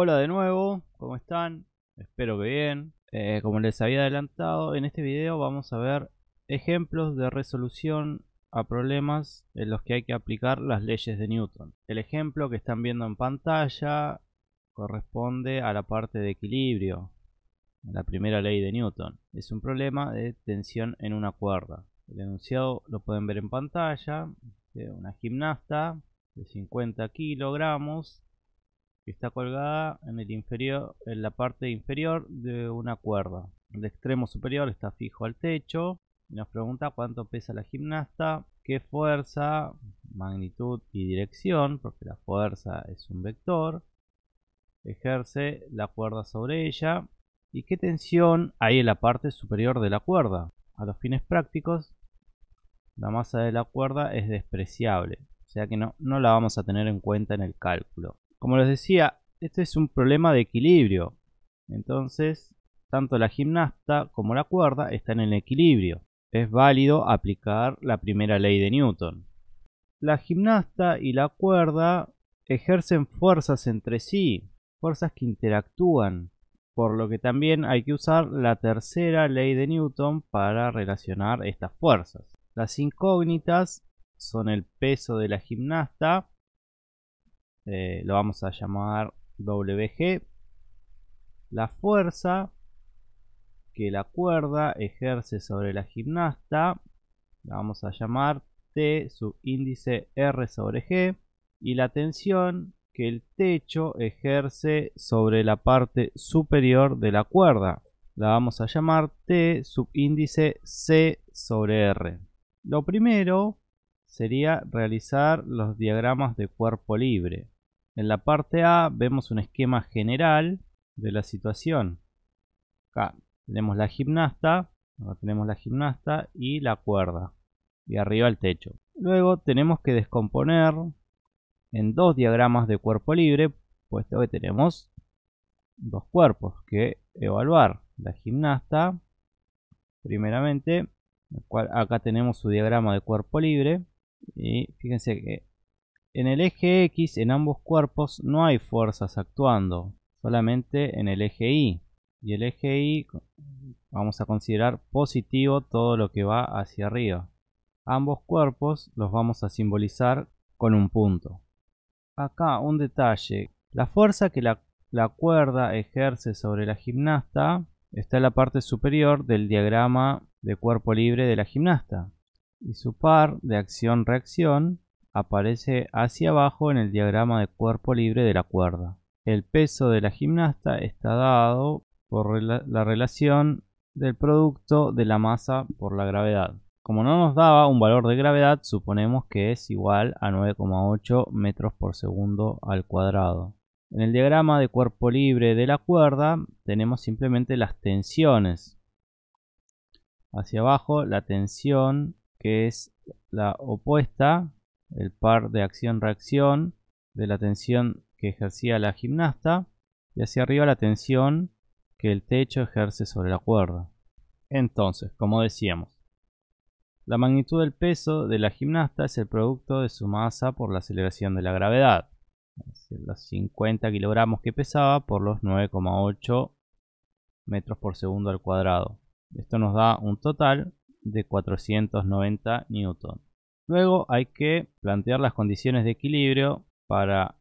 Hola de nuevo, ¿cómo están? Espero que bien. Como les había adelantado, en este video vamos a ver ejemplos de resolución a problemas en los que hay que aplicar las leyes de Newton. El ejemplo que están viendo en pantalla corresponde a la parte de equilibrio, la primera ley de Newton. Es un problema de tensión en una cuerda. El enunciado lo pueden ver en pantalla, de una gimnasta de 50 kilogramos que está colgada en la parte inferior de una cuerda. El extremo superior está fijo al techo y nos pregunta cuánto pesa la gimnasta, qué fuerza, magnitud y dirección, porque la fuerza es un vector, ejerce la cuerda sobre ella y qué tensión hay en la parte superior de la cuerda. A los fines prácticos, la masa de la cuerda es despreciable, o sea que no la vamos a tener en cuenta en el cálculo. Como les decía, este es un problema de equilibrio. Entonces, tanto la gimnasta como la cuerda están en equilibrio. Es válido aplicar la primera ley de Newton. La gimnasta y la cuerda ejercen fuerzas entre sí, fuerzas que interactúan, por lo que también hay que usar la tercera ley de Newton para relacionar estas fuerzas. Las incógnitas son el peso de la gimnasta, lo vamos a llamar WG, la fuerza que la cuerda ejerce sobre la gimnasta, la vamos a llamar T subíndice R sobre G, y la tensión que el techo ejerce sobre la parte superior de la cuerda, la vamos a llamar T subíndice C sobre R. Lo primero sería realizar los diagramas de cuerpo libre. En la parte A vemos un esquema general de la situación. Acá tenemos la gimnasta, y la cuerda, y arriba el techo. Luego tenemos que descomponer en dos diagramas de cuerpo libre, puesto que tenemos dos cuerpos que evaluar. La gimnasta, primeramente, acá tenemos su diagrama de cuerpo libre, y fíjense que en el eje X, en ambos cuerpos, no hay fuerzas actuando, solamente en el eje Y. Y el eje Y vamos a considerar positivo todo lo que va hacia arriba. Ambos cuerpos los vamos a simbolizar con un punto. Acá un detalle. La fuerza que la cuerda ejerce sobre la gimnasta está en la parte superior del diagrama de cuerpo libre de la gimnasta. Y su par de acción-reacción aparece hacia abajo en el diagrama de cuerpo libre de la cuerda. El peso de la gimnasta está dado por la relación del producto de la masa por la gravedad. Como no nos daba un valor de gravedad, suponemos que es igual a 9,8 metros por segundo al cuadrado. En el diagrama de cuerpo libre de la cuerda tenemos simplemente las tensiones. Hacia abajo la tensión, que es la opuesta, el par de acción-reacción de la tensión que ejercía la gimnasta, y hacia arriba la tensión que el techo ejerce sobre la cuerda. Entonces, como decíamos, la magnitud del peso de la gimnasta es el producto de su masa por la aceleración de la gravedad, es decir, los 50 kilogramos que pesaba por los 9,8 metros por segundo al cuadrado. Esto nos da un total de 490 newton. Luego hay que plantear las condiciones de equilibrio para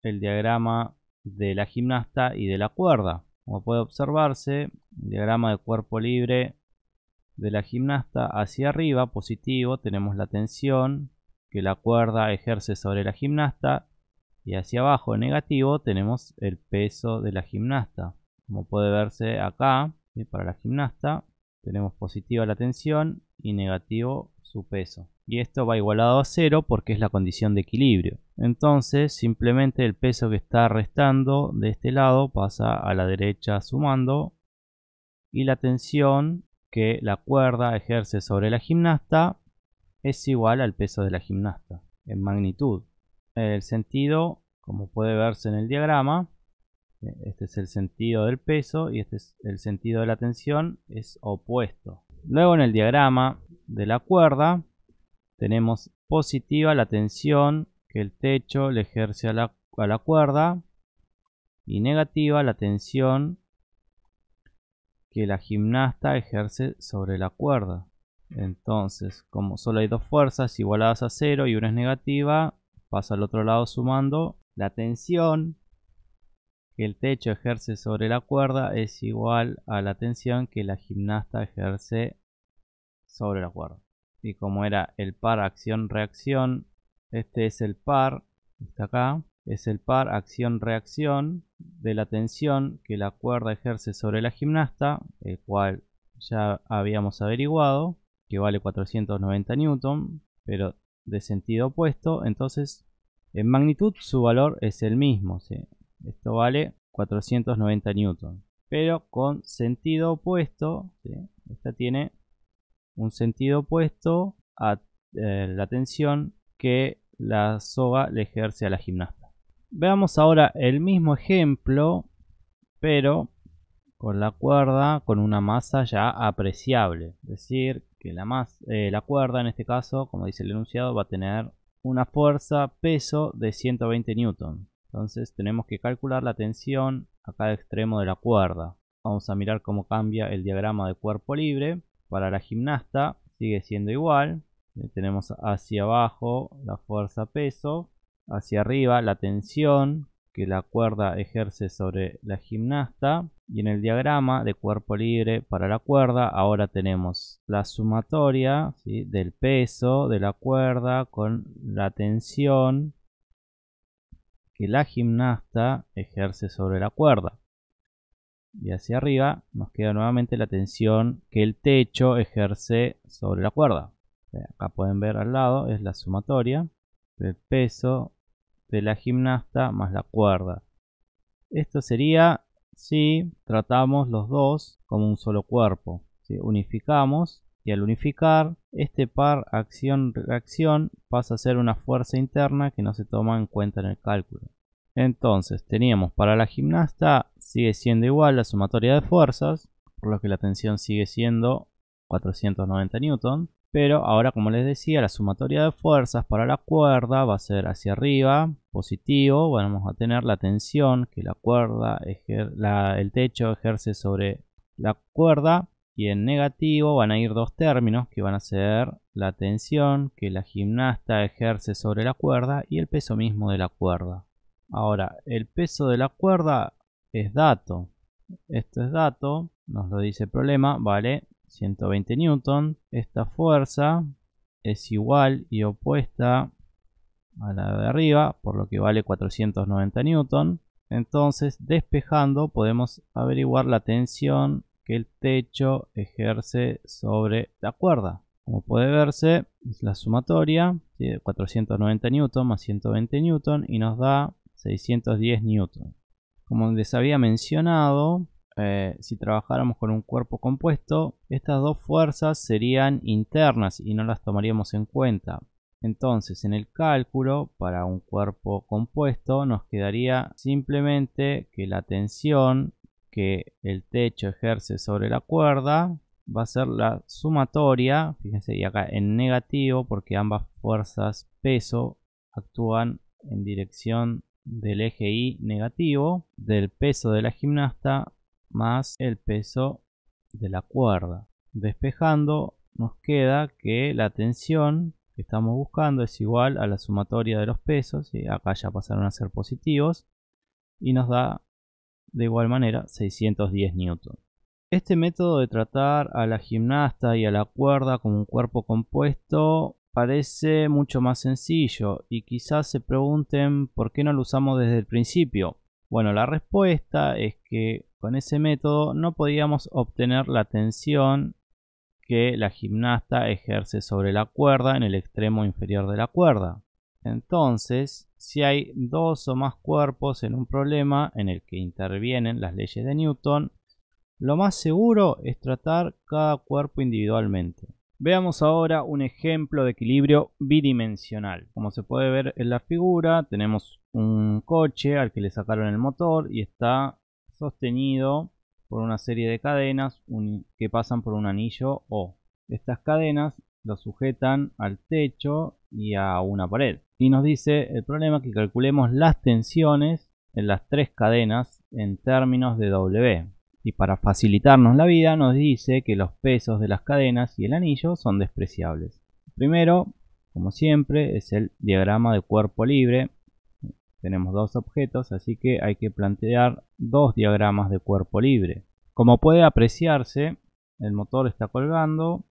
el diagrama de la gimnasta y de la cuerda. Como puede observarse, el diagrama de cuerpo libre de la gimnasta, hacia arriba, positivo, tenemos la tensión que la cuerda ejerce sobre la gimnasta, y hacia abajo, negativo, tenemos el peso de la gimnasta. Como puede verse acá, para la gimnasta tenemos positiva la tensión y negativo su peso. Y esto va igualado a 0 porque es la condición de equilibrio. Entonces simplemente el peso que está restando de este lado pasa a la derecha sumando, y la tensión que la cuerda ejerce sobre la gimnasta es igual al peso de la gimnasta en magnitud. El sentido, como puede verse en el diagrama, este es el sentido del peso y este es el sentido de la tensión, es opuesto. Luego en el diagrama de la cuerda tenemos positiva la tensión que el techo le ejerce a la cuerda, y negativa la tensión que la gimnasta ejerce sobre la cuerda. Entonces, como solo hay dos fuerzas igualadas a 0 y una es negativa, pasa al otro lado sumando. La tensión que el techo ejerce sobre la cuerda es igual a la tensión que la gimnasta ejerce sobre la cuerda. Y como era el par acción-reacción, este es el par, está acá, es el par acción-reacción de la tensión que la cuerda ejerce sobre la gimnasta, el cual ya habíamos averiguado, que vale 490 newton, pero de sentido opuesto. Entonces en magnitud su valor es el mismo, ¿sí? Esto vale 490 newton, pero con sentido opuesto, ¿sí? Esta tiene un sentido opuesto a la tensión que la soga le ejerce a la gimnasta. Veamos ahora el mismo ejemplo, pero con la cuerda con una masa ya apreciable. Es decir, que la cuerda en este caso, como dice el enunciado, va a tener una fuerza peso de 120 newton. Entonces tenemos que calcular la tensión a cada extremo de la cuerda. Vamos a mirar cómo cambia el diagrama de cuerpo libre. Para la gimnasta sigue siendo igual. Tenemos hacia abajo la fuerza peso, hacia arriba la tensión que la cuerda ejerce sobre la gimnasta, y en el diagrama de cuerpo libre para la cuerda ahora tenemos la sumatoria, ¿sí?, del peso de la cuerda con la tensión que la gimnasta ejerce sobre la cuerda, y hacia arriba nos queda nuevamente la tensión que el techo ejerce sobre la cuerda. Acá pueden ver al lado es la sumatoria del peso de la gimnasta más la cuerda. Esto sería si tratamos los dos como un solo cuerpo, ¿sí? Unificamos, y al unificar este par acción-reacción pasa a ser una fuerza interna que no se toma en cuenta en el cálculo. Entonces teníamos para la gimnasta sigue siendo igual la sumatoria de fuerzas, por lo que la tensión sigue siendo 490 newton. Pero ahora, como les decía, la sumatoria de fuerzas para la cuerda va a ser hacia arriba, positivo. Vamos a tener la tensión que la cuerda, el techo ejerce sobre la cuerda. Y en negativo van a ir dos términos que van a ser la tensión que la gimnasta ejerce sobre la cuerda y el peso mismo de la cuerda. Ahora, el peso de la cuerda es dato. Esto es dato, nos lo dice el problema, vale 120 newton. Esta fuerza es igual y opuesta a la de arriba, por lo que vale 490 newton. Entonces, despejando, podemos averiguar la tensión que el techo ejerce sobre la cuerda. Como puede verse, es la sumatoria, ¿sí?, de 490 newton más 120 newton y nos da 610 newton. Como les había mencionado, si trabajáramos con un cuerpo compuesto, estas dos fuerzas serían internas y no las tomaríamos en cuenta. Entonces, en el cálculo para un cuerpo compuesto nos quedaría simplemente que la tensión que el techo ejerce sobre la cuerda va a ser la sumatoria, fíjense, y acá en negativo porque ambas fuerzas peso actúan en dirección del eje Y negativo, del peso de la gimnasta más el peso de la cuerda. Despejando, nos queda que la tensión que estamos buscando es igual a la sumatoria de los pesos, y acá ya pasaron a ser positivos, y nos da de igual manera 610 newton. Este método de tratar a la gimnasta y a la cuerda como un cuerpo compuesto parece mucho más sencillo, y quizás se pregunten por qué no lo usamos desde el principio. Bueno, la respuesta es que con ese método no podíamos obtener la tensión que la gimnasta ejerce sobre la cuerda en el extremo inferior de la cuerda. Entonces, si hay dos o más cuerpos en un problema en el que intervienen las leyes de Newton, lo más seguro es tratar cada cuerpo individualmente. Veamos ahora un ejemplo de equilibrio bidimensional. Como se puede ver en la figura, tenemos un coche al que le sacaron el motor y está sostenido por una serie de cadenas que pasan por un anillo O. Estas cadenas lo sujetan al techo y a una pared. Y nos dice el problema que calculemos las tensiones en las tres cadenas en términos de W. Y para facilitarnos la vida nos dice que los pesos de las cadenas y el anillo son despreciables. Primero, como siempre, es el diagrama de cuerpo libre. Tenemos dos objetos, así que hay que plantear dos diagramas de cuerpo libre. Como puede apreciarse, el motor está colgando,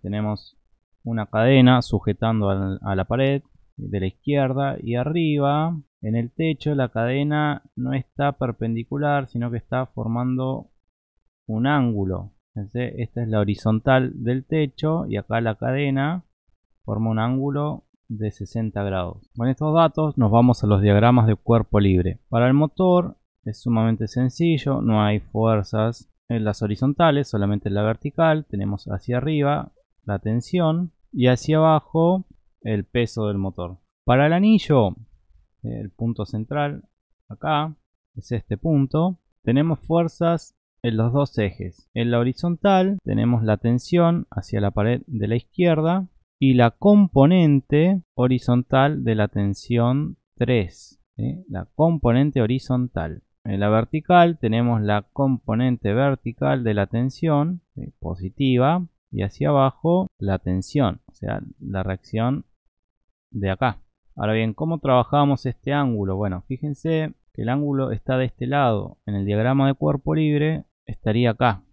tenemos una cadena sujetando a la pared de la izquierda, y arriba en el techo la cadena no está perpendicular, sino que está formando un ángulo. Fíjense, esta es la horizontal del techo y acá la cadena forma un ángulo de 60 grados. Con estos datos nos vamos a los diagramas de cuerpo libre. Para el motor es sumamente sencillo, no hay fuerzas en las horizontales, solamente en la vertical. Tenemos hacia arriba la tensión y hacia abajo el peso del motor. Para el anillo, el punto central acá es este punto. Tenemos fuerzas en los dos ejes. En la horizontal tenemos la tensión hacia la pared de la izquierda y la componente horizontal de la tensión 3, ¿sí? La componente horizontal. En la vertical tenemos la componente vertical de la tensión, ¿sí?, positiva, y hacia abajo la tensión, o sea, la reacción de acá. Ahora bien, ¿cómo trabajamos este ángulo? Bueno, fíjense que el ángulo está de este lado. En el diagrama de cuerpo libre estaría acá.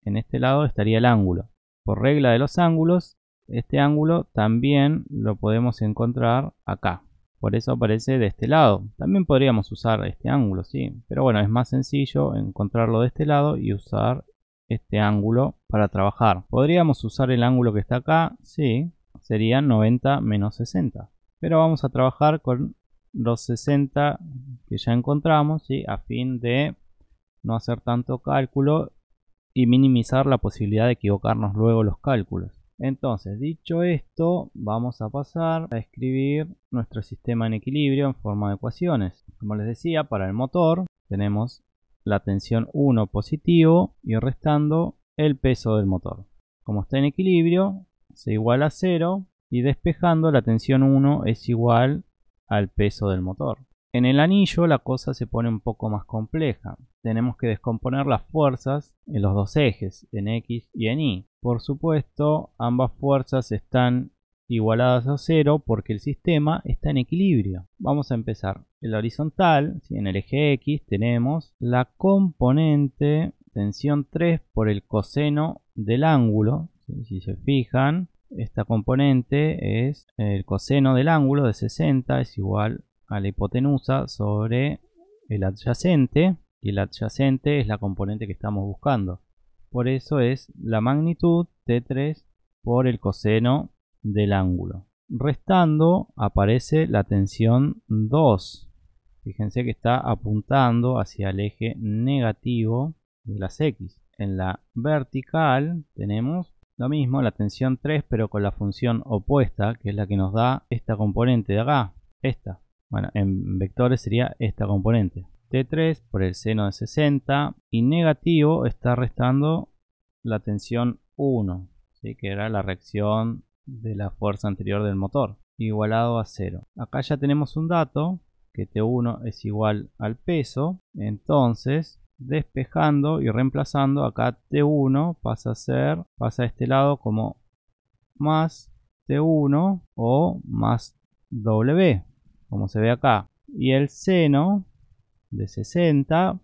En este lado estaría el ángulo. Por regla de los ángulos, este ángulo también lo podemos encontrar acá. Por eso aparece de este lado. También podríamos usar este ángulo, sí. Pero bueno, es más sencillo encontrarlo de este lado y usar este ángulo para trabajar. ¿Podríamos usar el ángulo que está acá? Sí. Serían 90 menos 60. Pero vamos a trabajar con los 60 que ya encontramos, ¿sí?, a fin de no hacer tanto cálculo y minimizar la posibilidad de equivocarnos luego los cálculos. Entonces, dicho esto, vamos a pasar a escribir nuestro sistema en equilibrio en forma de ecuaciones. Como les decía, para el motor tenemos la tensión 1 positivo y restando el peso del motor. Como está en equilibrio, se iguala a 0 y despejando la tensión 1 es igual al peso del motor. En el anillo la cosa se pone un poco más compleja. Tenemos que descomponer las fuerzas en los dos ejes, en X y en Y. Por supuesto, ambas fuerzas están igualadas a 0 porque el sistema está en equilibrio. Vamos a empezar. En la horizontal, ¿sí?, en el eje X tenemos la componente tensión 3 por el coseno del ángulo. ¿Sí? Si se fijan, esta componente es el coseno del ángulo de 60, es igual a la hipotenusa sobre el adyacente, y el adyacente es la componente que estamos buscando. Por eso es la magnitud T3 por el coseno del ángulo. Restando aparece la tensión 2. Fíjense que está apuntando hacia el eje negativo de las X. En la vertical tenemos lo mismo, la tensión 3, pero con la función opuesta, que es la que nos da esta componente de acá, esta. Bueno, en vectores sería esta componente. T3 por el seno de 60 y negativo está restando la tensión 1, ¿sí?, que era la reacción de la fuerza anterior del motor, igualado a 0. Acá ya tenemos un dato, que T1 es igual al peso, entonces despejando y reemplazando, acá T1 pasa a este lado como más T1 o más W, como se ve acá, y el seno de 60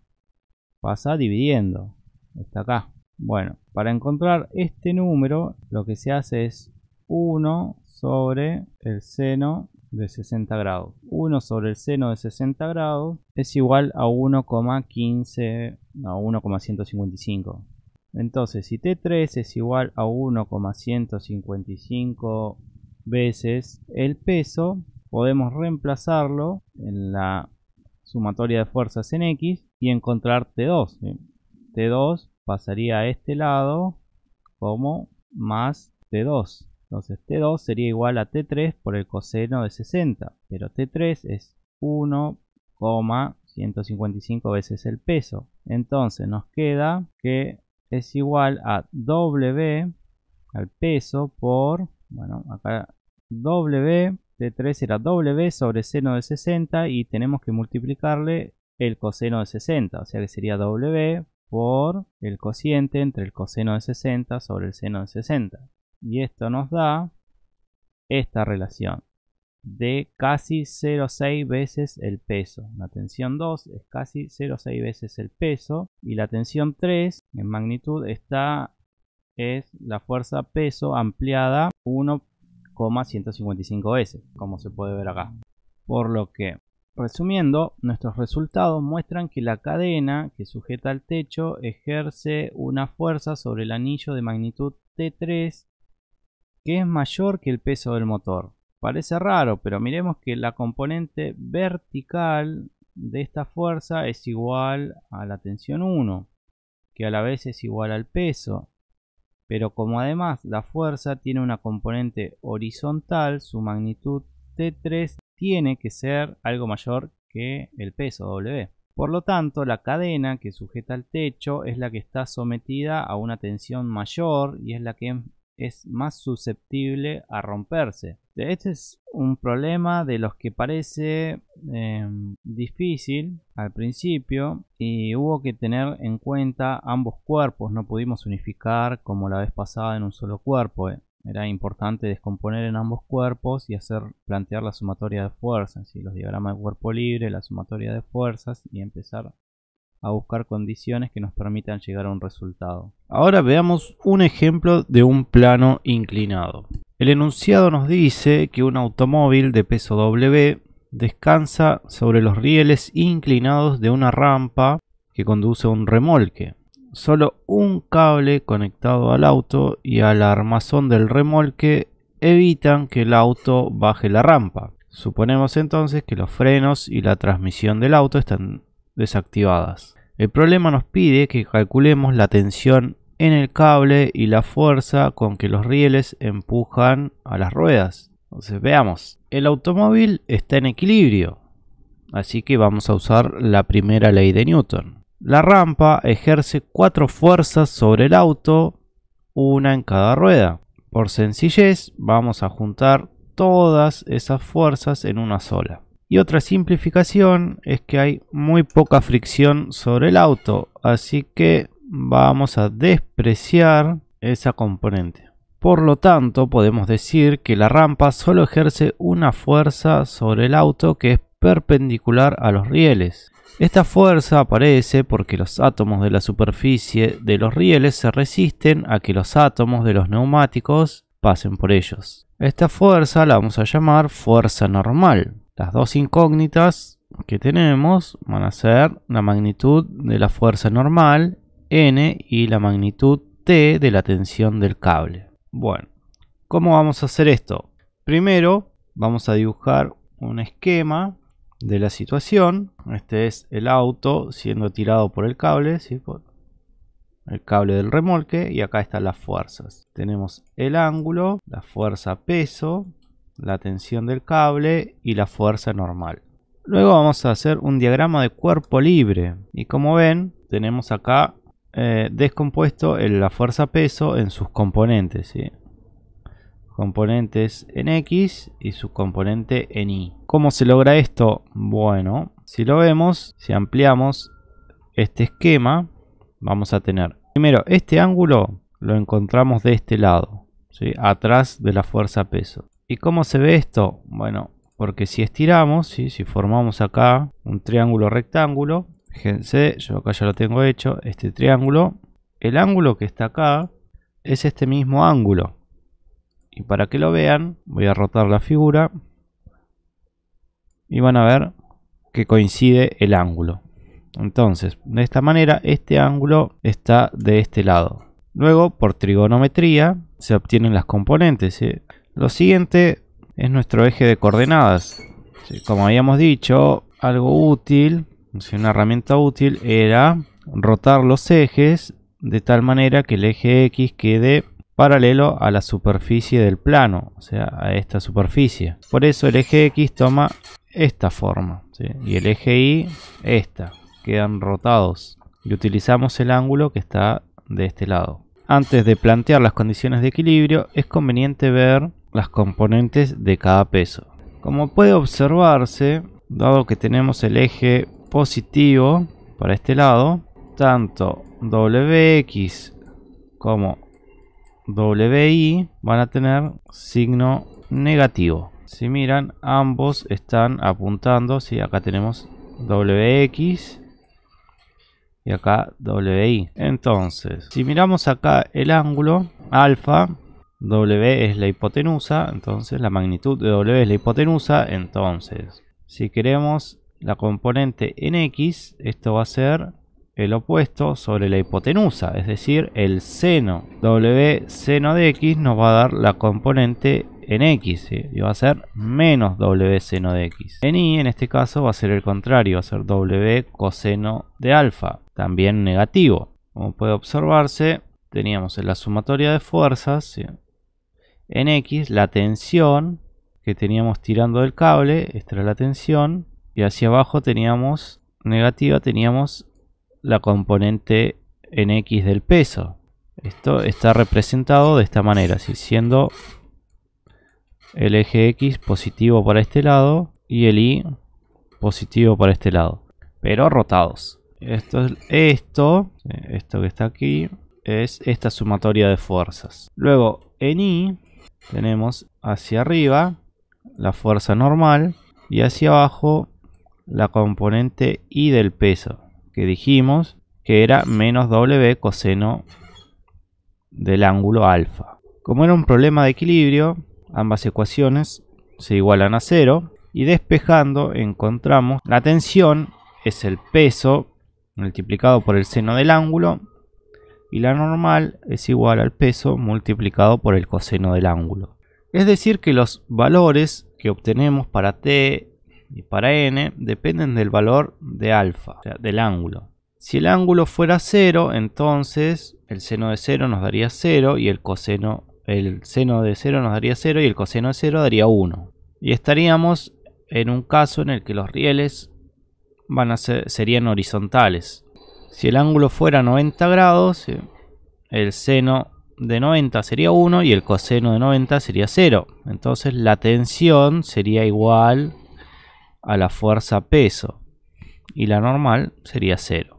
pasa dividiendo, está acá. Bueno, para encontrar este número lo que se hace es 1 sobre el seno de 60 grados. 1 sobre el seno de 60 grados es igual a 1,15 a 1,155. Entonces, si T3 es igual a 1,155 veces el peso, podemos reemplazarlo en la sumatoria de fuerzas en X y encontrar T2. T2 pasaría a este lado como más T2. Entonces T2 sería igual a T3 por el coseno de 60, pero T3 es 1,155 veces el peso. Entonces nos queda que es igual a W al peso por, bueno, acá W, T3 era W sobre seno de 60 y tenemos que multiplicarle el coseno de 60, o sea que sería W por el cociente entre el coseno de 60 sobre el seno de 60. Y esto nos da esta relación de casi 0,6 veces el peso. La tensión 2 es casi 0,6 veces el peso, y la tensión 3 en magnitud es la fuerza peso ampliada 1,155 veces, como se puede ver acá. Por lo que, resumiendo, nuestros resultados muestran que la cadena que sujeta al techo ejerce una fuerza sobre el anillo de magnitud T3 que es mayor que el peso del motor. Parece raro, pero miremos que la componente vertical de esta fuerza es igual a la tensión 1, que a la vez es igual al peso. Pero como además la fuerza tiene una componente horizontal, su magnitud T3 tiene que ser algo mayor que el peso W. Por lo tanto, la cadena que sujeta al techo es la que está sometida a una tensión mayor y es la que es más susceptible a romperse. Este es un problema de los que parece difícil al principio, y hubo que tener en cuenta ambos cuerpos. No pudimos unificar como la vez pasada en un solo cuerpo. Era importante descomponer en ambos cuerpos y plantear la sumatoria de fuerzas, los diagramas de cuerpo libre, la sumatoria de fuerzas, y empezar a buscar condiciones que nos permitan llegar a un resultado. Ahora veamos un ejemplo de un plano inclinado. El enunciado nos dice que un automóvil de peso W descansa sobre los rieles inclinados de una rampa que conduce a un remolque. Solo un cable conectado al auto y al armazón del remolque evitan que el auto baje la rampa. Suponemos entonces que los frenos y la transmisión del auto están desactivadas. El problema nos pide que calculemos la tensión en el cable y la fuerza con que los rieles empujan a las ruedas. Entonces veamos, el automóvil está en equilibrio, así que vamos a usar la primera ley de Newton. La rampa ejerce 4 fuerzas sobre el auto, una en cada rueda. Por sencillez vamos a juntar todas esas fuerzas en una sola. Y otra simplificación es que hay muy poca fricción sobre el auto, así que vamos a despreciar esa componente. Por lo tanto, podemos decir que la rampa solo ejerce una fuerza sobre el auto que es perpendicular a los rieles. Esta fuerza aparece porque los átomos de la superficie de los rieles se resisten a que los átomos de los neumáticos pasen por ellos. Esta fuerza la vamos a llamar fuerza normal. Las dos incógnitas que tenemos van a ser la magnitud de la fuerza normal, N, y la magnitud T de la tensión del cable. Bueno, ¿cómo vamos a hacer esto? Primero vamos a dibujar un esquema de la situación. Este es el auto siendo tirado por el cable, ¿sí? Por el cable del remolque, y acá están las fuerzas. Tenemos el ángulo, la fuerza peso, la tensión del cable y la fuerza normal. Luego vamos a hacer un diagrama de cuerpo libre, y como ven tenemos acá descompuesto la fuerza peso en sus componentes, ¿sí? Componentes en X y su componente en Y. ¿Cómo se logra esto? Bueno, si lo vemos, si ampliamos este esquema, vamos a tener primero este ángulo lo encontramos de este lado, ¿sí? Atrás de la fuerza peso. ¿Y cómo se ve esto? Bueno, porque si estiramos, ¿sí? Si formamos acá un triángulo rectángulo, fíjense, yo acá ya lo tengo hecho, este triángulo, el ángulo que está acá es este mismo ángulo. Y para que lo vean, voy a rotar la figura y van a ver que coincide el ángulo. Entonces, de esta manera, este ángulo está de este lado. Luego, por trigonometría, se obtienen las componentes, ¿sí? Lo siguiente es nuestro eje de coordenadas. ¿Sí? Como habíamos dicho, algo útil, ¿sí? Una herramienta útil era rotar los ejes de tal manera que el eje X quede paralelo a la superficie del plano, o sea, a esta superficie. Por eso el eje X toma esta forma, ¿sí? Y el eje Y esta. Quedan rotados y utilizamos el ángulo que está de este lado. Antes de plantear las condiciones de equilibrio es conveniente ver las componentes de cada peso. Como puede observarse, dado que tenemos el eje positivo para este lado, tanto Wx como WY van a tener signo negativo. Si miran, ambos están apuntando, ¿sí? Acá tenemos Wx y acá WY. Entonces, si miramos acá el ángulo alfa, W es la hipotenusa, entonces la magnitud de W es la hipotenusa. Entonces, si queremos la componente en X, esto va a ser el opuesto sobre la hipotenusa, es decir, el seno W seno de X nos va a dar la componente en X, ¿sí? Y va a ser menos W seno de X. En Y, en este caso, va a ser el contrario, va a ser W coseno de alfa, también negativo. Como puede observarse, teníamos en la sumatoria de fuerzas, ¿sí? En X, la tensión que teníamos tirando del cable, esta era la tensión, y hacia abajo teníamos negativa, teníamos la componente en X del peso. Esto está representado de esta manera, ¿sí? Siendo el eje X positivo para este lado y el Y positivo para este lado, pero rotados. Esto que está aquí es esta sumatoria de fuerzas. Luego en Y tenemos hacia arriba la fuerza normal y hacia abajo la componente Y del peso, que dijimos que era menos W coseno del ángulo alfa. Como era un problema de equilibrio, ambas ecuaciones se igualan a 0 y despejando encontramos la tensión es el peso multiplicado por el seno del ángulo y la normal es igual al peso multiplicado por el coseno del ángulo. Es decir que los valores que obtenemos para t y para n dependen del valor de alfa, o sea, del ángulo. Si el ángulo fuera 0, entonces el seno de 0 nos daría 0 y el seno de 0 nos daría 0 y el coseno de 0 daría 1. Y estaríamos en un caso en el que los rieles serían horizontales. Si el ángulo fuera 90 grados, el seno de 90 sería 1 y el coseno de 90 sería 0. Entonces la tensión sería igual a la fuerza peso y la normal sería 0.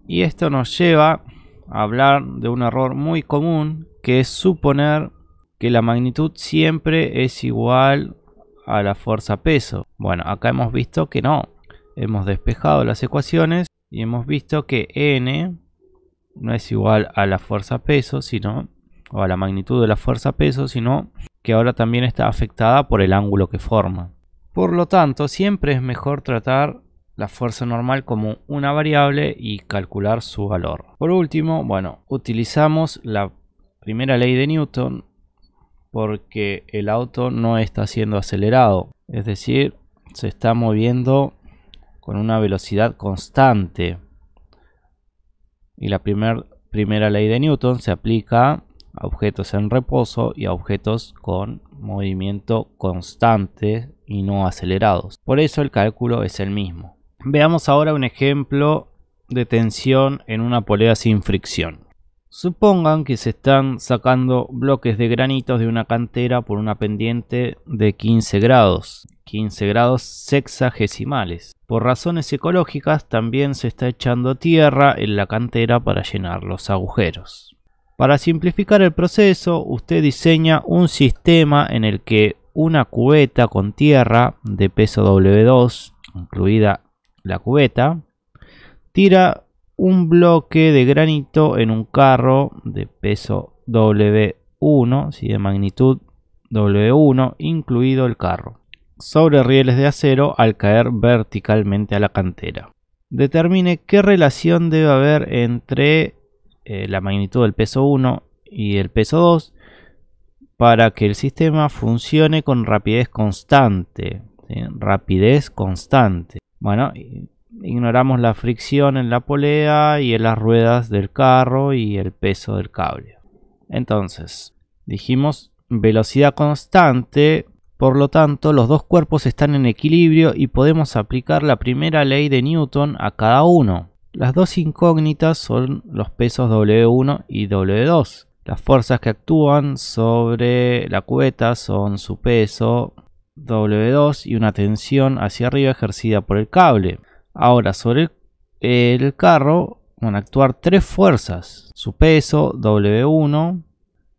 Y esto nos lleva a hablar de un error muy común, que es suponer que la magnitud siempre es igual a la fuerza peso. Bueno, acá hemos visto que no. Hemos despejado las ecuaciones y hemos visto que n no es igual a la fuerza peso, o a la magnitud de la fuerza peso, sino que ahora también está afectada por el ángulo que forma. Por lo tanto, siempre es mejor tratar la fuerza normal como una variable y calcular su valor. Por último, bueno, utilizamos la primera ley de Newton porque el auto no está siendo acelerado, es decir, se está moviendo con una velocidad constante. Y la primera ley de Newton se aplica a objetos en reposo y a objetos con movimiento constante y no acelerados. Por eso el cálculo es el mismo. Veamos ahora un ejemplo de tensión en una polea sin fricción. Supongan que se están sacando bloques de granitos de una cantera por una pendiente de 15 grados sexagesimales. Por razones ecológicas también se está echando tierra en la cantera para llenar los agujeros. Para simplificar el proceso, usted diseña un sistema en el que una cubeta con tierra de peso W2, incluida la cubeta, tira un bloque de granito en un carro de peso W1, ¿sí? De magnitud W1, incluido el carro, sobre rieles de acero al caer verticalmente a la cantera. Determine qué relación debe haber entre la magnitud del peso 1 y el peso 2 para que el sistema funcione con rapidez constante, ¿sí? Rapidez constante. Bueno, ignoramos la fricción en la polea y en las ruedas del carro y el peso del cable. Entonces, dijimos velocidad constante, por lo tanto los dos cuerpos están en equilibrio y podemos aplicar la primera ley de Newton a cada uno. Las dos incógnitas son los pesos W1 y W2. Las fuerzas que actúan sobre la cubeta son su peso W2 y una tensión hacia arriba ejercida por el cable. Ahora, sobre el carro van a actuar tres fuerzas. Su peso, W1,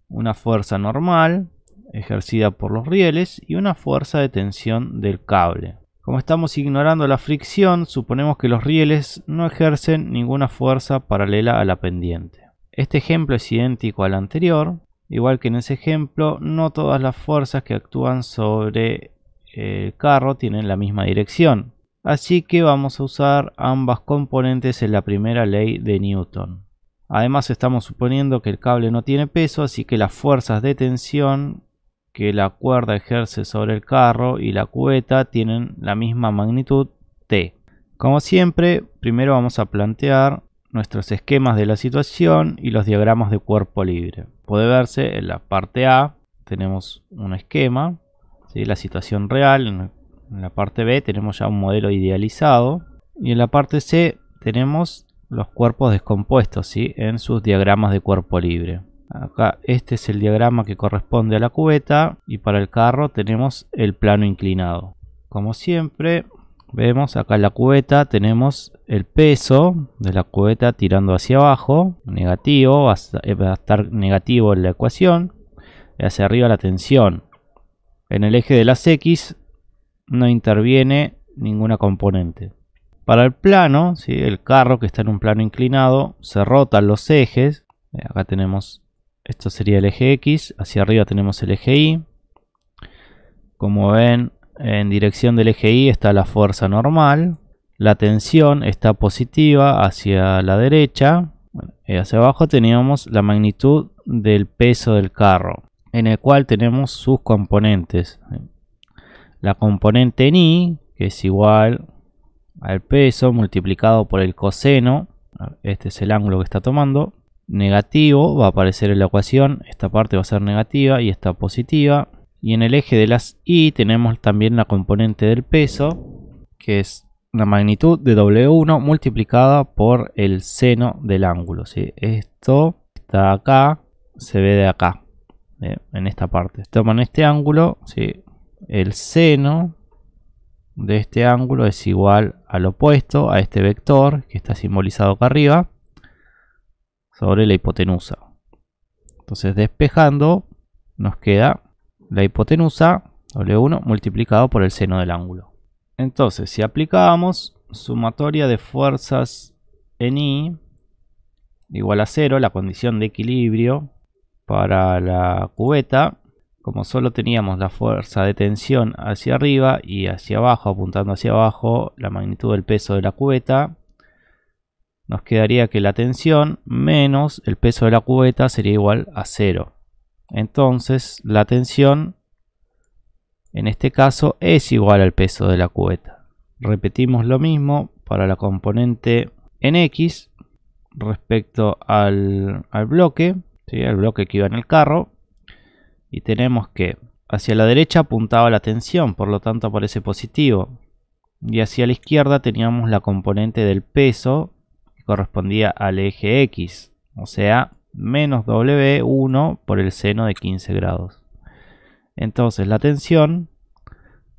una fuerza normal ejercida por los rieles y una fuerza de tensión del cable. Como estamos ignorando la fricción, suponemos que los rieles no ejercen ninguna fuerza paralela a la pendiente. Este ejemplo es idéntico al anterior. Igual que en ese ejemplo, no todas las fuerzas que actúan sobre el carro tienen la misma dirección. Así que vamos a usar ambas componentes en la primera ley de Newton. Además estamos suponiendo que el cable no tiene peso, así que las fuerzas de tensión que la cuerda ejerce sobre el carro y la cubeta tienen la misma magnitud T. Como siempre, primero vamos a plantear nuestros esquemas de la situación y los diagramas de cuerpo libre. Puede verse en la parte A tenemos un esquema, ¿sí? La situación real. En la parte B tenemos ya un modelo idealizado y en la parte C tenemos los cuerpos descompuestos, ¿sí? En sus diagramas de cuerpo libre. Acá este es el diagrama que corresponde a la cubeta y para el carro tenemos el plano inclinado. Como siempre vemos acá en la cubeta tenemos el peso de la cubeta tirando hacia abajo, negativo, va a estar negativo en la ecuación, y hacia arriba la tensión. En el eje de las X no interviene ninguna componente. Para el plano, ¿sí? El carro que está en un plano inclinado, se rotan los ejes. Acá tenemos, esto sería el eje X, hacia arriba tenemos el eje Y. Como ven, en dirección del eje Y está la fuerza normal. La tensión está positiva hacia la derecha. Hacia abajo teníamos la magnitud del peso del carro, en el cual tenemos sus componentes. La componente en Y, que es igual al peso multiplicado por el coseno. Este es el ángulo que está tomando. Negativo va a aparecer en la ecuación. Esta parte va a ser negativa y esta positiva. Y en el eje de las Y tenemos también la componente del peso, que es la magnitud de W1 multiplicada por el seno del ángulo, ¿sí? Esto está acá, se ve de acá, en esta parte. Toman este ángulo, ¿sí? El seno de este ángulo es igual al opuesto, a este vector que está simbolizado acá arriba, sobre la hipotenusa. Entonces, despejando, nos queda la hipotenusa W1 multiplicado por el seno del ángulo. Entonces, si aplicábamos sumatoria de fuerzas en Y igual a 0, la condición de equilibrio para la cubeta, como solo teníamos la fuerza de tensión hacia arriba y hacia abajo, apuntando hacia abajo, la magnitud del peso de la cubeta, nos quedaría que la tensión menos el peso de la cubeta sería igual a 0. Entonces la tensión en este caso es igual al peso de la cubeta. Repetimos lo mismo para la componente en X respecto al bloque, ¿sí? El bloque que iba en el carro. Y tenemos que hacia la derecha apuntaba la tensión, por lo tanto aparece positivo. Y hacia la izquierda teníamos la componente del peso que correspondía al eje X, o sea, menos W1 por el seno de 15 grados. Entonces la tensión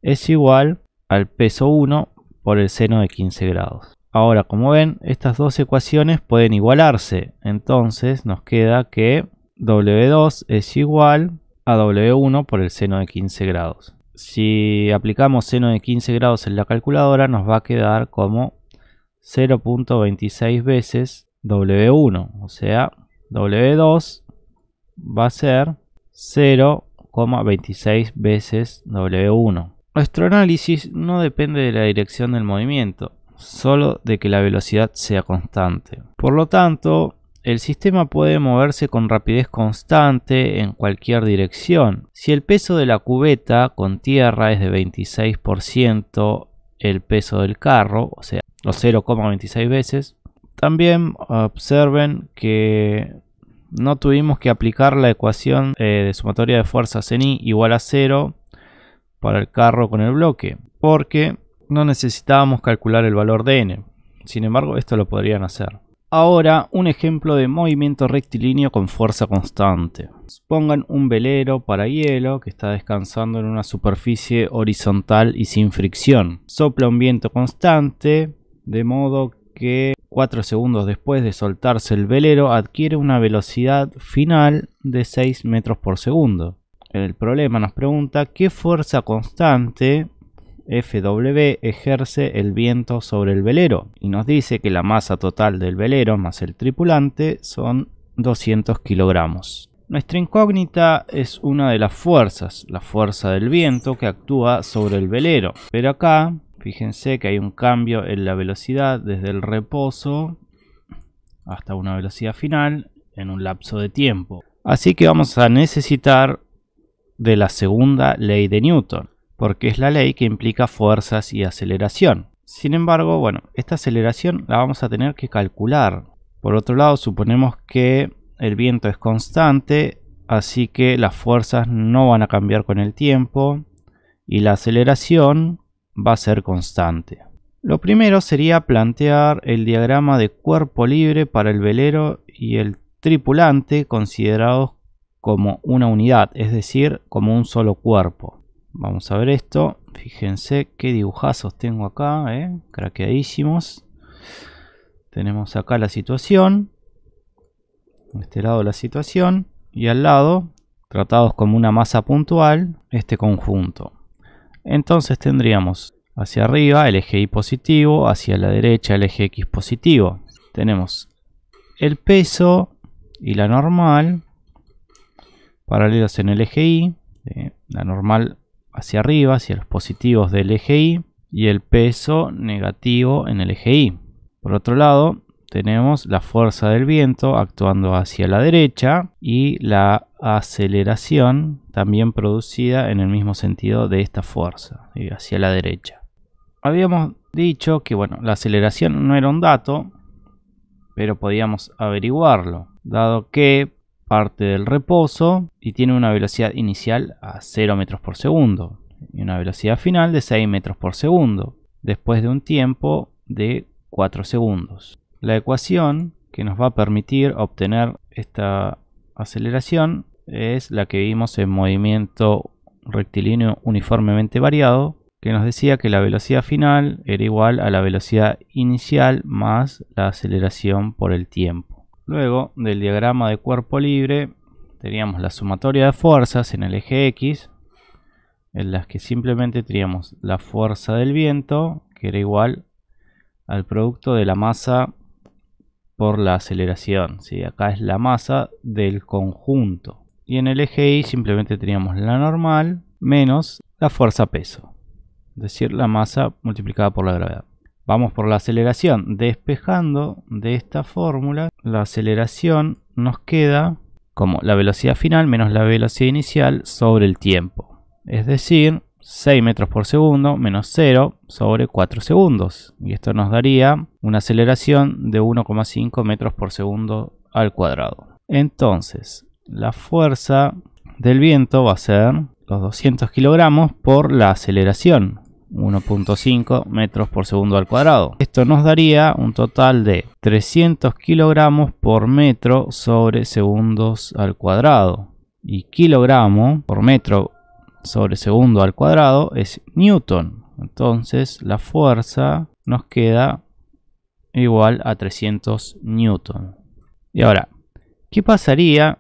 es igual al peso 1 por el seno de 15 grados. Ahora, como ven, estas dos ecuaciones pueden igualarse. Entonces nos queda que W2 es igual a W1 por el seno de 15 grados. Si aplicamos seno de 15 grados en la calculadora, nos va a quedar como 0.26 veces W1. O sea, W2 va a ser 0,26 veces W1. Nuestro análisis no depende de la dirección del movimiento, solo de que la velocidad sea constante. Por lo tanto, el sistema puede moverse con rapidez constante en cualquier dirección. Si el peso de la cubeta con tierra es de 26% el peso del carro, o sea, los 0,26 veces, también observen que no tuvimos que aplicar la ecuación de sumatoria de fuerzas en Y igual a 0 para el carro con el bloque, porque no necesitábamos calcular el valor de n. Sin embargo, esto lo podrían hacer. Ahora, un ejemplo de movimiento rectilíneo con fuerza constante. Supongan un velero para hielo que está descansando en una superficie horizontal y sin fricción. Sopla un viento constante de modo que 4 segundos después de soltarse el velero adquiere una velocidad final de 6 metros por segundo. El problema nos pregunta qué fuerza constante Fw ejerce el viento sobre el velero, y nos dice que la masa total del velero más el tripulante son 200 kilogramos. Nuestra incógnita es una de las fuerzas, la fuerza del viento que actúa sobre el velero, pero acá fíjense que hay un cambio en la velocidad desde el reposo hasta una velocidad final en un lapso de tiempo. Así que vamos a necesitar de la segunda ley de Newton, porque es la ley que implica fuerzas y aceleración. Sin embargo, bueno, esta aceleración la vamos a tener que calcular. Por otro lado, suponemos que el viento es constante, así que las fuerzas no van a cambiar con el tiempo y la aceleración va a ser constante. Lo primero sería plantear el diagrama de cuerpo libre para el velero y el tripulante considerados como una unidad, es decir, como un solo cuerpo. Vamos a ver esto. Fíjense qué dibujazos tengo acá, craqueadísimos. Tenemos acá la situación, de este lado la situación, y al lado, tratados como una masa puntual, este conjunto. Entonces tendríamos hacia arriba el eje Y positivo, hacia la derecha el eje X positivo. Tenemos el peso y la normal paralelos en el eje Y, la normal hacia arriba, hacia los positivos del eje Y, y el peso negativo en el eje Y. Por otro lado, tenemos la fuerza del viento actuando hacia la derecha y la aceleración también producida en el mismo sentido de esta fuerza, hacia la derecha. Habíamos dicho que bueno, la aceleración no era un dato, pero podíamos averiguarlo, dado que parte del reposo y tiene una velocidad inicial a 0 metros por segundo y una velocidad final de 6 metros por segundo después de un tiempo de 4 segundos. La ecuación que nos va a permitir obtener esta aceleración es la que vimos en movimiento rectilíneo uniformemente variado, que nos decía que la velocidad final era igual a la velocidad inicial más la aceleración por el tiempo. Luego del diagrama de cuerpo libre teníamos la sumatoria de fuerzas en el eje X, en las que simplemente teníamos la fuerza del viento, que era igual al producto de la masa por la aceleración. ¿Sí? Acá es la masa del conjunto. Y en el eje Y simplemente teníamos la normal menos la fuerza peso, es decir, la masa multiplicada por la gravedad. Vamos por la aceleración. Despejando de esta fórmula, la aceleración nos queda como la velocidad final menos la velocidad inicial sobre el tiempo. Es decir, 6 metros por segundo menos 0 sobre 4 segundos. Y esto nos daría una aceleración de 1,5 metros por segundo al cuadrado. Entonces, la fuerza del viento va a ser los 200 kilogramos por la aceleración. 1,5 metros por segundo al cuadrado. Esto nos daría un total de 300 kilogramos por metro sobre segundos al cuadrado. Y kilogramo por metro sobre segundo al cuadrado es newton. Entonces la fuerza nos queda igual a 300 newton. Y ahora, ¿qué pasaría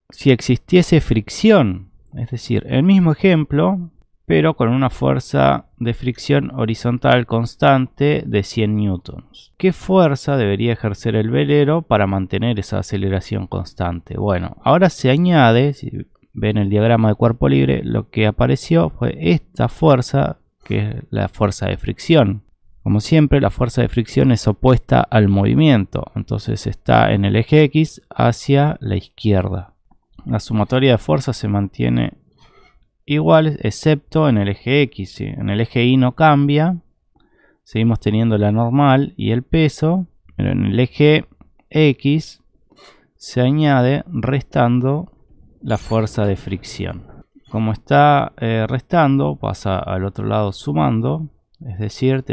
si existiese fricción? Es decir, el mismo ejemplo, pero con una fuerza de fricción horizontal constante de 100 newtons. ¿Qué fuerza debería ejercer el velero para mantener esa aceleración constante? Bueno, ahora se añade, si ven el diagrama de cuerpo libre, lo que apareció fue esta fuerza, que es la fuerza de fricción. Como siempre, la fuerza de fricción es opuesta al movimiento, entonces está en el eje X hacia la izquierda. La sumatoria de fuerzas se mantiene igual, excepto en el eje X. ¿Sí? En el eje Y no cambia, seguimos teniendo la normal y el peso, pero en el eje X se añade restando la fuerza de fricción. Como está restando, pasa al otro lado sumando, es decir,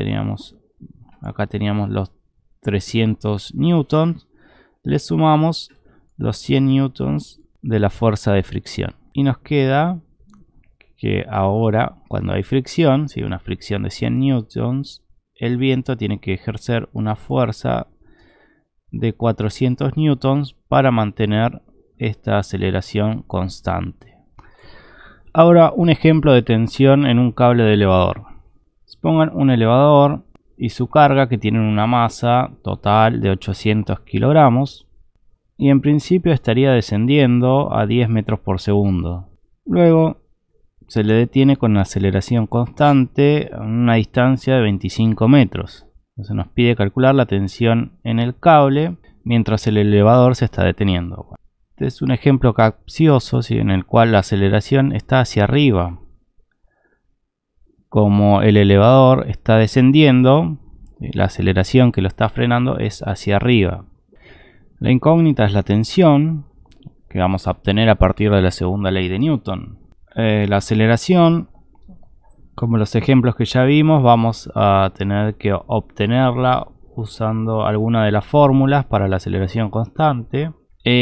acá teníamos los 300 newtons, le sumamos los 100 newtons de la fuerza de fricción y nos queda que ahora, cuando hay fricción, si una fricción de 100 newtons, el viento tiene que ejercer una fuerza de 400 newtons para mantener esta aceleración constante. Ahora un ejemplo de tensión en un cable de elevador. Supongan un elevador y su carga que tienen una masa total de 800 kilogramos y en principio estaría descendiendo a 10 metros por segundo. Luego se le detiene con una aceleración constante a una distancia de 25 metros. Entonces nos pide calcular la tensión en el cable mientras el elevador se está deteniendo. Este es un ejemplo capcioso, ¿sí?, en el cual la aceleración está hacia arriba. Como el elevador está descendiendo, la aceleración que lo está frenando es hacia arriba. La incógnita es la tensión que vamos a obtener a partir de la segunda ley de Newton. La aceleración, como los ejemplos que ya vimos, vamos a tener que obtenerla usando alguna de las fórmulas para la aceleración constante.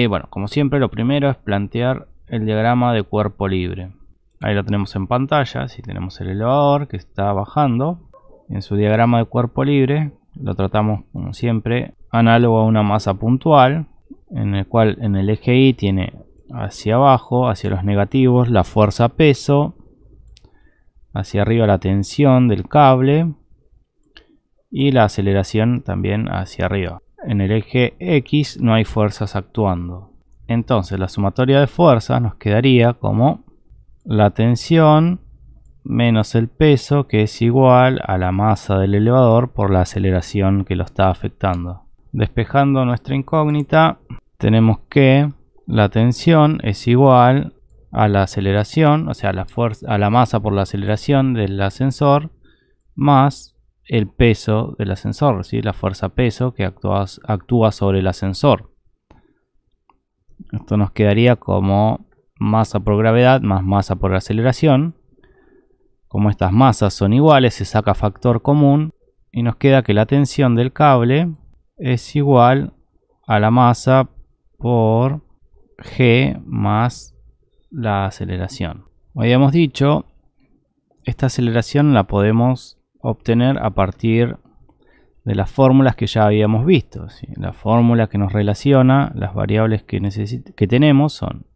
Bueno, como siempre, lo primero es plantear el diagrama de cuerpo libre. Ahí lo tenemos en pantalla. Si tenemos el elevador que está bajando, en su diagrama de cuerpo libre lo tratamos como siempre análogo a una masa puntual, en el cual en el eje Y tiene hacia abajo, hacia los negativos, la fuerza peso, hacia arriba la tensión del cable y la aceleración también hacia arriba. En el eje X no hay fuerzas actuando. Entonces la sumatoria de fuerzas nos quedaría como la tensión menos el peso, que es igual a la masa del elevador por la aceleración que lo está afectando. Despejando nuestra incógnita, tenemos que la tensión es igual a la aceleración, o sea, a la masa por la aceleración del ascensor, más el peso del ascensor, ¿sí?, la fuerza peso que actúa sobre el ascensor. Esto nos quedaría como masa por gravedad más masa por aceleración. Como estas masas son iguales, se saca factor común y nos queda que la tensión del cable es igual a la masa por G más la aceleración. Como habíamos dicho, esta aceleración la podemos obtener a partir de las fórmulas que ya habíamos visto, ¿sí? La fórmula que nos relaciona las variables que tenemos son: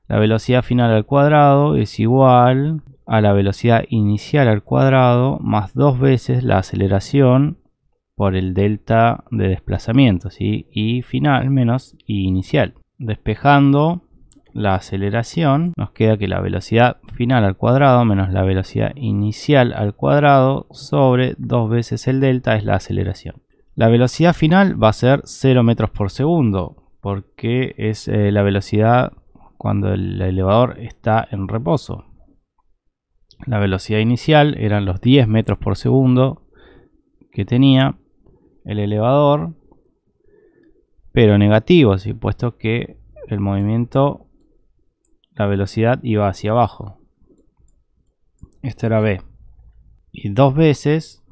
la velocidad final al cuadrado es igual a la velocidad inicial al cuadrado más 2 veces la aceleración por el delta de desplazamiento, ¿sí?, y final menos y inicial. Despejando la aceleración, nos queda que la velocidad final al cuadrado menos la velocidad inicial al cuadrado sobre 2 veces el delta es la aceleración. La velocidad final va a ser 0 metros por segundo, porque es la velocidad cuando el elevador está en reposo. La velocidad inicial eran los 10 metros por segundo que tenía el elevador, pero negativo, ¿sí?, puesto que el movimiento, la velocidad iba hacia abajo. Esto era B. Y 2 veces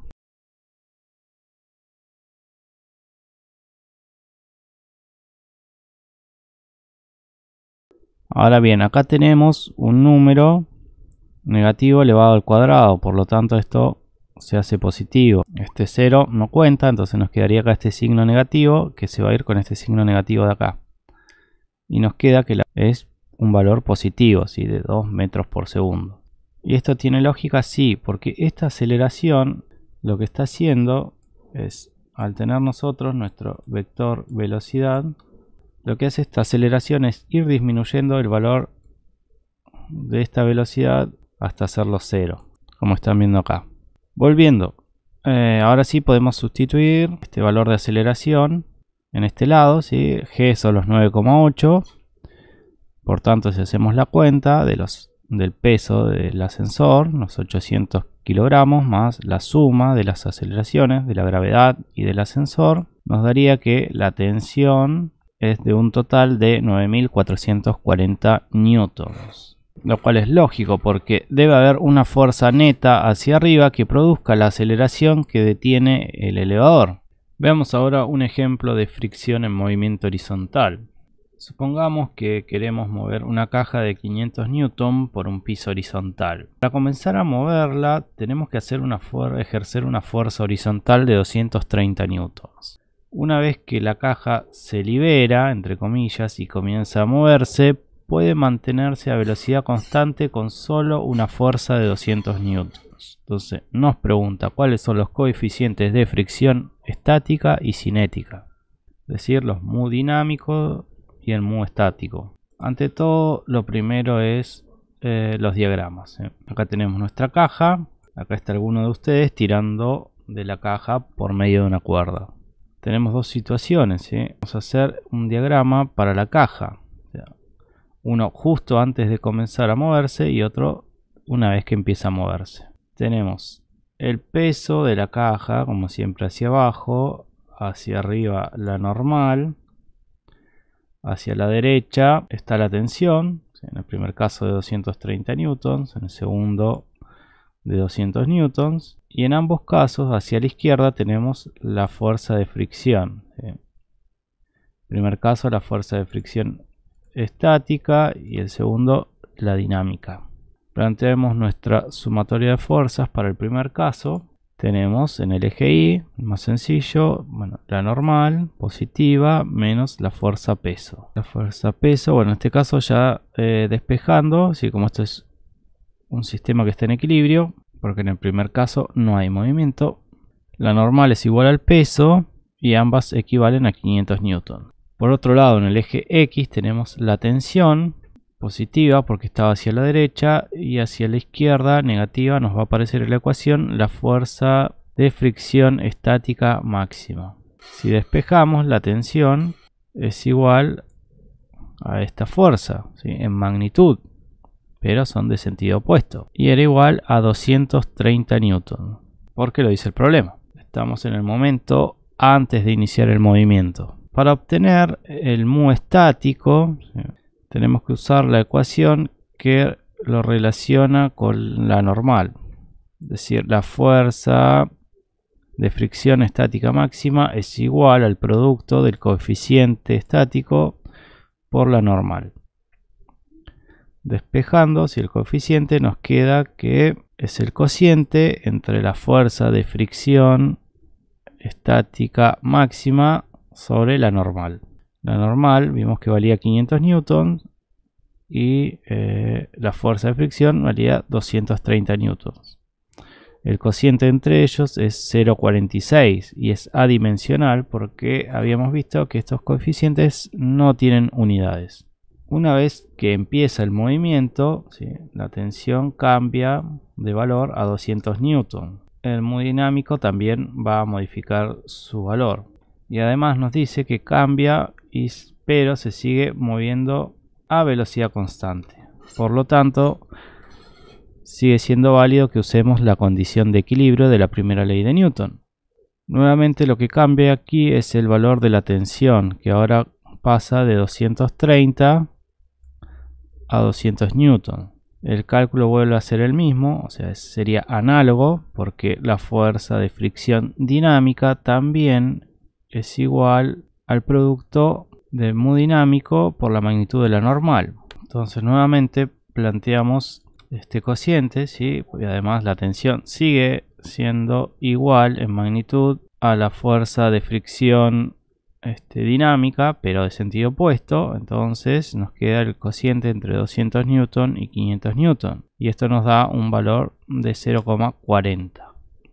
ahora bien, acá tenemos un número negativo elevado al cuadrado, por lo tanto esto se hace positivo. Este 0 no cuenta, entonces nos quedaría acá este signo negativo que se va a ir con este signo negativo de acá. Y nos queda que es un valor positivo, ¿sí?, de 2 metros por segundo. ¿Y esto tiene lógica? Sí, porque esta aceleración lo que está haciendo es, al tener nosotros nuestro vector velocidad, lo que hace esta aceleración es ir disminuyendo el valor de esta velocidad hasta hacerlo 0, como están viendo acá. Volviendo, ahora sí podemos sustituir este valor de aceleración en este lado, ¿sí? G son los 9,8. Por tanto, si hacemos la cuenta del peso del ascensor, los 800 kilogramos más la suma de las aceleraciones de la gravedad y del ascensor, nos daría que la tensión es de un total de 9440 newtons. Lo cual es lógico porque debe haber una fuerza neta hacia arriba que produzca la aceleración que detiene el elevador. Veamos ahora un ejemplo de fricción en movimiento horizontal. Supongamos que queremos mover una caja de 500 Newton por un piso horizontal. Para comenzar a moverla tenemos que ejercer una fuerza horizontal de 230 newtons. Una vez que la caja se libera, entre comillas, y comienza a moverse, puede mantenerse a velocidad constante con solo una fuerza de 200 newtons. Entonces nos pregunta cuáles son los coeficientes de fricción estática y cinética, es decir, los mu dinámicos y el mu estático. Ante todo, lo primero es los diagramas. Acá tenemos nuestra caja. Acá está alguno de ustedes tirando de la caja por medio de una cuerda. Tenemos dos situaciones. Vamos a hacer un diagrama para la caja. Uno justo antes de comenzar a moverse y otro una vez que empieza a moverse. Tenemos el peso de la caja, como siempre, hacia abajo, hacia arriba la normal. Hacia la derecha está la tensión, en el primer caso de 230 newtons, en el segundo de 200 newtons, y en ambos casos hacia la izquierda tenemos la fuerza de fricción. En el primer caso la fuerza de fricción estática y el segundo la dinámica. Planteemos nuestra sumatoria de fuerzas para el primer caso. Tenemos en el eje Y, más sencillo, la normal, positiva, menos la fuerza peso. La fuerza peso, en este caso ya despejando, así como esto es un sistema que está en equilibrio, porque en el primer caso no hay movimiento. La normal es igual al peso y ambas equivalen a 500 newton. Por otro lado, en el eje X tenemos la tensión, positiva porque estaba hacia la derecha, y hacia la izquierda, negativa, nos va a aparecer en la ecuación la fuerza de fricción estática máxima. Si despejamos, la tensión es igual a esta fuerza, ¿sí?, en magnitud, pero son de sentido opuesto, y era igual a 230 newton. ¿Por qué lo dice el problema? Estamos en el momento antes de iniciar el movimiento. Para obtener el mu estático, ¿sí?, tenemos que usar la ecuación que lo relaciona con la normal. Es decir, la fuerza de fricción estática máxima es igual al producto del coeficiente estático por la normal. Despejando, si el coeficiente, nos queda que es el cociente entre la fuerza de fricción estática máxima sobre la normal. La normal vimos que valía 500 newtons y la fuerza de fricción valía 230 newtons. El cociente entre ellos es 0,46 y es adimensional porque habíamos visto que estos coeficientes no tienen unidades. Una vez que empieza el movimiento, ¿sí?, la tensión cambia de valor a 200 newtons. El mu dinámico también va a modificar su valor. Y además nos dice que cambia, pero se sigue moviendo a velocidad constante. Por lo tanto, sigue siendo válido que usemos la condición de equilibrio de la primera ley de Newton. Nuevamente lo que cambia aquí es el valor de la tensión, que ahora pasa de 230 a 200 newton. El cálculo vuelve a ser el mismo, o sea, sería análogo, porque la fuerza de fricción dinámica también es igual al producto del mu dinámico por la magnitud de la normal. Entonces nuevamente planteamos este cociente, ¿sí?, y además la tensión sigue siendo igual en magnitud a la fuerza de fricción dinámica, pero de sentido opuesto. Entonces nos queda el cociente entre 200 newton y 500 newton, y esto nos da un valor de 0,40,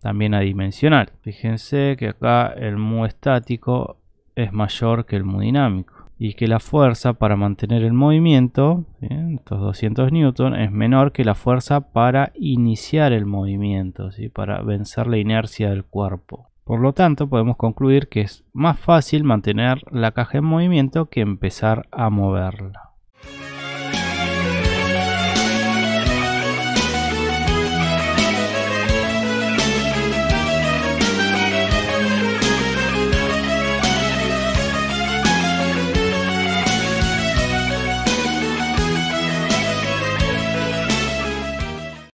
también adimensional. Fíjense que acá el mu estático es mayor que el mu dinámico, y que la fuerza para mantener el movimiento, ¿sí?, estos 200 newton, es menor que la fuerza para iniciar el movimiento, ¿sí?, para vencer la inercia del cuerpo. Por lo tanto, podemos concluir que es más fácil mantener la caja en movimiento que empezar a moverla.